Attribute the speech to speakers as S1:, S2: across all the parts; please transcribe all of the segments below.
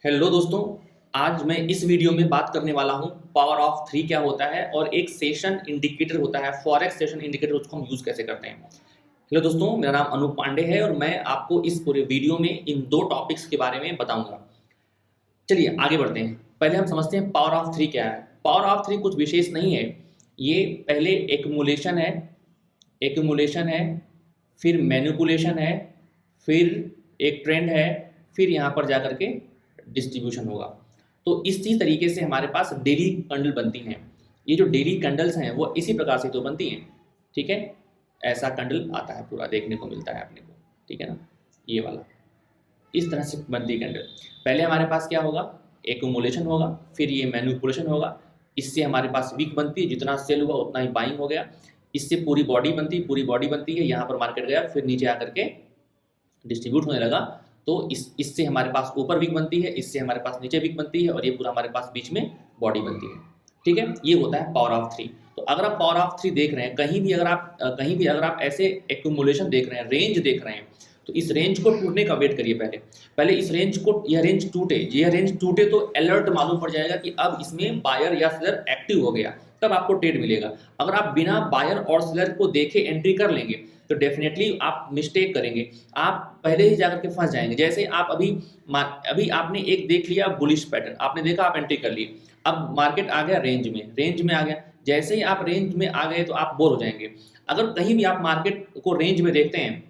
S1: Hello दोस्तों। आज मैं इस वीडियो में बात करने वाला हूं पावर ऑफ थ्री क्या होता है और एक सेशन इंडिकेटर होता है फॉरेक्स सेशन इंडिकेटर, उसको हम यूज कैसे करते हैं। हेलो दोस्तों, मेरा नाम अनूप पांडे है और मैं आपको इस पूरे वीडियो में इन दो टॉपिक्स के बारे में बताऊंगा। चलिए आगे बढ़ते हैं। पहले हम समझते हैं पावर ऑफ थ्री क्या है। पावर ऑफ थ्री कुछ विशेष नहीं है। ये पहले एक्यूमुलेशन है, फिर मैनिपुलेशन है, फिर एक ट्रेंड है, फिर यहाँ पर जाकर के डिस्ट्रीब्यूशन होगा। तो इसी तरीके से हमारे पास डेली कैंडल बनती हैं। ये जो डेली कैंडल्स हैं वो इसी प्रकार से तो बनती हैं। ठीक है, ऐसा कैंडल आता है, पूरा देखने को मिलता है अपने को। ठीक है ना, ये वाला इस तरह से बनती है कैंडल। पहले हमारे पास क्या होगा, एक्यूमुलेशन होगा, फिर ये मैनिपुलेशन होगा। इससे हमारे पास वीक बनती है, जितना सेल हुआ उतना ही बाइंग हो गया। इससे पूरी बॉडी बनती है, यहाँ पर मार्केट गया, फिर नीचे आकर के डिस्ट्रीब्यूट होने लगा। तो इससे हमारे पास ऊपर वीक बनती है, इससे हमारे पास नीचे वीक बनती है, और ये पूरा हमारे पास बीच में बॉडी बनती है। ठीक है, ये होता है पावर ऑफ थ्री। तो अगर आप पावर ऑफ थ्री देख रहे हैं कहीं भी अगर आप ऐसे एक्यूमुलेशन देख रहे हैं, रेंज देख रहे हैं, तो इस रेंज को टूटने का वेट करिए। पहले पहले इस रेंज को, यह रेंज टूटे तो अलर्ट मालूम पड़ जाएगा कि अब इसमें बायर या सेलर एक्टिव हो गया, तब आपको ट्रेड मिलेगा। अगर आप बिना बायर और सेलर को देखे एंट्री कर लेंगे तो डेफिनेटली आप मिस्टेक करेंगे, आप पहले ही जाकर के फंस जाएंगे। जैसे आप अभी आपने एक देख लिया बुलिश पैटर्न, आपने देखा, आप एंट्री कर लिए, अब मार्केट आ गया रेंज में आ गया। जैसे ही आप रेंज में आ गए तो आप बोर हो जाएंगे। अगर कहीं भी आप मार्केट को रेंज में देखते हैं,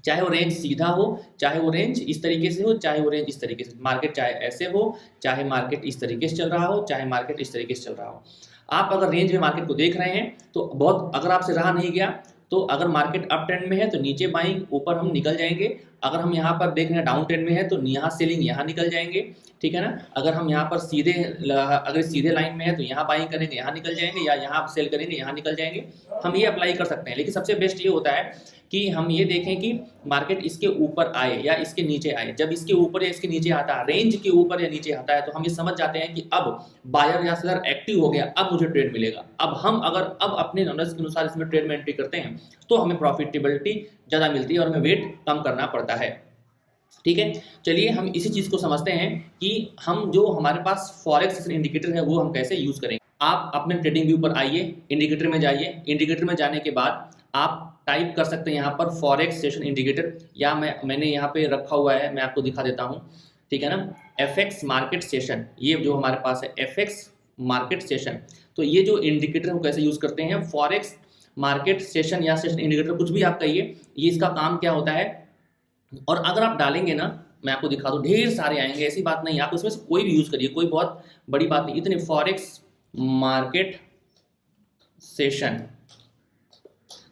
S1: चाहे वो रेंज सीधा हो, चाहे वो रेंज इस तरीके से हो, चाहे वो रेंज इस तरीके से, मार्केट चाहे ऐसे हो, चाहे मार्केट इस तरीके से चल रहा हो, चाहे मार्केट इस तरीके से चल रहा हो, आप अगर रेंज में मार्केट को देख रहे हैं तो बहुत, अगर आपसे रहा नहीं गया तो अगर मार्केट अप ट्रेंड में है तो नीचे बाइंग, ऊपर हम निकल जाएंगे। अगर हम यहाँ पर देख रहे हैं डाउन ट्रेंड में है तो यहाँ सेलिंग, यहाँ निकल जाएंगे। ठीक है ना, अगर हम यहाँ पर अगर सीधे लाइन में है तो यहाँ बाइंग करेंगे, यहाँ निकल जाएंगे, या यहाँ सेल करेंगे, यहाँ निकल जाएंगे। हम ये अप्लाई कर सकते हैं, लेकिन सबसे बेस्ट ये होता है कि हम ये देखें कि मार्केट इसके ऊपर आए या इसके नीचे आए। जब इसके ऊपर या इसके नीचे आता है, रेंज के ऊपर या नीचे आता है, तो हम ये समझ जाते हैं कि अब बायर या सेलर एक्टिव हो गया, अब मुझे ट्रेड मिलेगा। अब अपने नॉलेज के अनुसार इसमें ट्रेड में एंट्री करते हैं तो हमें प्रॉफिटेबिलिटी ज़्यादा मिलती है और हमें वेट कम करना पड़ता है। ठीक है, चलिए हम इसी चीज़ को समझते हैं कि हम जो हमारे पास फॉरेक्स इंडिकेटर है वो हम कैसे यूज़ करेंगे। आप अपने ट्रेडिंग व्यू पर आइए, इंडिकेटर में जाइए। इंडिकेटर में जाने के बाद आप टाइप कर सकते हैं यहाँ पर फॉरेक्स सेशन इंडिकेटर, या मैंने यहाँ पे रखा हुआ है, मैं आपको दिखा देता हूँ। ठीक है ना, एफएक्स मार्केट सेशन, ये जो हमारे पास है एफएक्स मार्केट सेशन। तो ये जो इंडिकेटर हम कैसे यूज़ करते हैं, फॉरेक्स मार्केट सेशन या सेशन इंडिकेटर, कुछ भी आप कहिए, ये इसका काम क्या होता है। और अगर आप डालेंगे ना, मैं आपको दिखा दूँ, ढेर सारे आएंगे, ऐसी बात नहीं, आप उसमें से कोई भी यूज़ करिए, कोई बहुत बड़ी बात नहीं। इतने फॉरेक्स मार्केट सेशन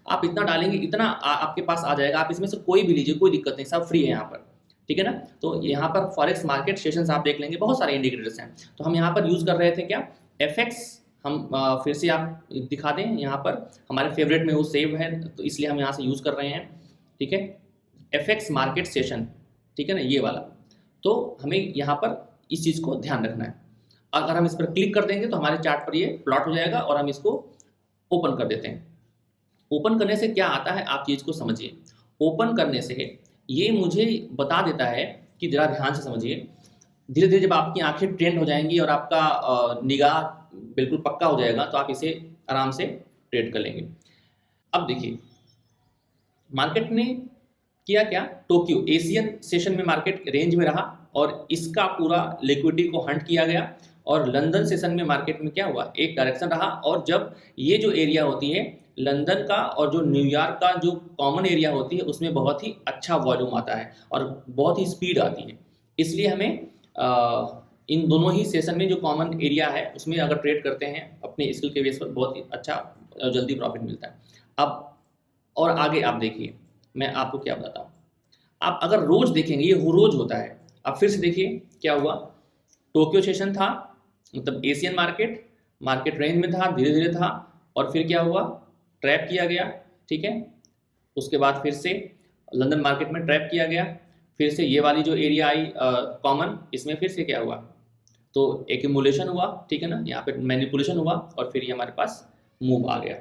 S1: आप इतना डालेंगे, इतना आपके पास आ जाएगा। आप इसमें से कोई भी लीजिए, कोई दिक्कत नहीं, सब फ्री है यहाँ पर। ठीक है ना, तो यहाँ पर फॉरेक्स मार्केट सेशंस आप देख लेंगे, बहुत सारे इंडिकेटर्स हैं। तो हम यहाँ पर यूज़ कर रहे थे क्या, एफएक्स। हम फिर से आप दिखा दें, यहाँ पर हमारे फेवरेट में वो सेव है तो इसलिए हम यहाँ से यूज़ कर रहे हैं। ठीक है, एफएक्स मार्केट सेशन, ठीक है ना, ये वाला। तो हमें यहाँ पर इस चीज़ को ध्यान रखना है। अगर हम इस पर क्लिक कर देंगे तो हमारे चार्ट पर ये प्लॉट हो जाएगा और हम इसको ओपन कर देते हैं। ओपन करने से क्या आता है, आप चीज़ को समझिए। ओपन करने से ये मुझे बता देता है कि जरा ध्यान से समझिए, धीरे धीरे जब आपकी आंखें ट्रेंड हो जाएंगी और आपका निगाह बिल्कुल पक्का हो जाएगा तो आप इसे आराम से ट्रेड कर लेंगे। अब देखिए, मार्केट ने किया क्या, टोक्यो एशियन सेशन में मार्केट रेंज में रहा और इसका पूरा लिक्विडिटी को हंट किया गया। और लंदन सेशन में मार्केट में क्या हुआ, एक डायरेक्शन रहा। और जब ये जो एरिया होती है लंदन का और जो न्यूयॉर्क का जो कॉमन एरिया होती है, उसमें बहुत ही अच्छा वॉल्यूम आता है और बहुत ही स्पीड आती है। इसलिए हमें इन दोनों ही सेशन में जो कॉमन एरिया है उसमें अगर ट्रेड करते हैं अपने स्किल के बेस पर, बहुत ही अच्छा जल्दी प्रॉफिट मिलता है। अब और आगे आप देखिए, मैं आपको क्या बताता हूँ। आप अगर रोज देखेंगे, ये रोज होता है। अब फिर से देखिए क्या हुआ, टोक्यो सेशन था, मतलब एशियन मार्केट रेंज में था, धीरे धीरे था, और फिर क्या हुआ, ट्रैप किया गया। ठीक है, उसके बाद फिर से लंदन मार्केट में ट्रैप किया गया। फिर से ये वाली जो एरिया आई कॉमन, इसमें फिर से क्या हुआ, तो एक्यूमुलेशन हुआ। ठीक है ना, यहाँ पे मैनिपुलेशन हुआ और फिर ये हमारे पास मूव आ गया।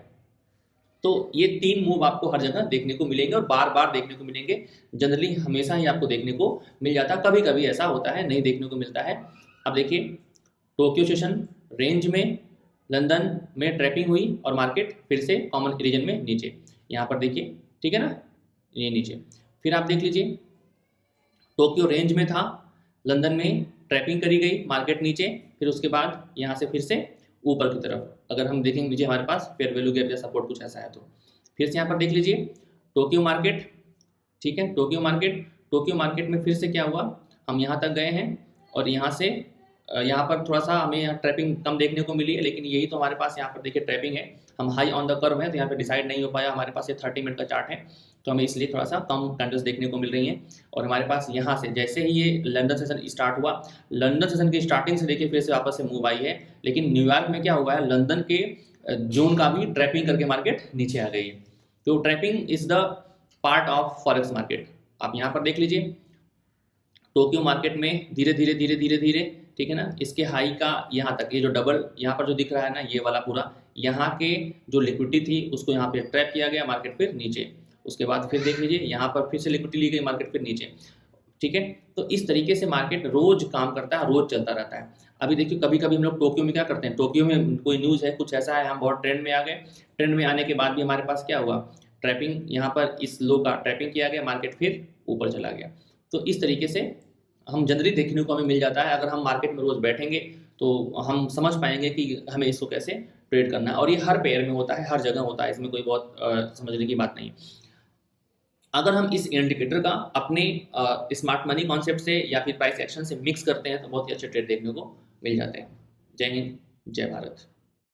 S1: तो ये 3 मूव आपको हर जगह देखने को मिलेंगे और बार बार देखने को मिलेंगे। जनरली हमेशा ही आपको देखने को मिल जाता है, कभी कभी ऐसा होता है नहीं देखने को मिलता है। अब देखिए टोक्यो सेशन रेंज में लंदन में ट्रैपिंग हुई और मार्केट फिर से कॉमन रीजन में नीचे, यहाँ पर देखिए, ठीक है ना, ये नीचे। फिर आप देख लीजिए टोक्यो रेंज में था, लंदन में ट्रैपिंग करी गई, मार्केट नीचे, फिर उसके बाद यहाँ से फिर से ऊपर की तरफ। अगर हम देखेंगे नीचे हमारे पास फेयर वैल्यू गैप या सपोर्ट कुछ ऐसा है, तो फिर से यहाँ पर देख लीजिए टोक्यो मार्केट, ठीक है, टोक्यो मार्केट में फिर से क्या हुआ, हम यहाँ तक गए हैं और यहाँ से यहाँ पर थोड़ा सा हमें यहाँ ट्रैपिंग कम देखने को मिली है, लेकिन यही तो हमारे पास यहाँ पर देखिए ट्रैपिंग है, हम हाई ऑन द कर्व है, तो यहाँ पे डिसाइड नहीं हो पाया, हमारे पास ये 30 मिनट का चार्ट है, तो हमें इसलिए थोड़ा सा कम कैंडल्स देखने को मिल रही हैं। और हमारे पास यहाँ से जैसे ही ये लंदन सेशन स्टार्ट हुआ, लंदन सेशन की स्टार्टिंग से देखिए फिर से वापस से मूव आई है, लेकिन न्यूयॉर्क में क्या हुआ है, लंदन के जोन का भी ट्रैपिंग करके मार्केट नीचे आ गई है। तो trapping is the part of forex market. आप यहाँ पर देख लीजिए टोक्यो मार्केट में धीरे धीरे धीरे धीरे धीरे, ठीक है ना, इसके हाई का यहाँ तक, ये जो डबल यहाँ पर जो दिख रहा है ना, ये वाला पूरा यहाँ के जो लिक्विडिटी थी उसको यहाँ पे ट्रैप किया गया, मार्केट फिर नीचे। उसके बाद फिर देख लीजिए यहाँ पर फिर से लिक्विडिटी ली गई, मार्केट फिर नीचे, ठीक है। तो इस तरीके से मार्केट रोज काम करता है, रोज चलता रहता है। अभी देखिए कभी कभी हम लोग टोक्यो में क्या करते हैं, टोक्यो में कोई न्यूज़ है कुछ ऐसा है, हम बहुत ट्रेंड में आ गए, ट्रेंड में आने के बाद भी हमारे पास क्या हुआ, ट्रैपिंग, यहाँ पर इस लो का ट्रैपिंग किया गया, मार्केट फिर ऊपर चला गया। तो इस तरीके से हम जनरली देखने को हमें मिल जाता है। अगर हम मार्केट में रोज बैठेंगे तो हम समझ पाएंगे कि हमें इसको कैसे ट्रेड करना है, और ये हर पेयर में होता है, हर जगह होता है, इसमें कोई बहुत समझने की बात नहीं। अगर हम इस इंडिकेटर का अपने स्मार्ट मनी कॉन्सेप्ट से या फिर प्राइस एक्शन से मिक्स करते हैं तो बहुत ही अच्छे ट्रेड देखने को मिल जाते हैं। जय हिंद, जय भारत।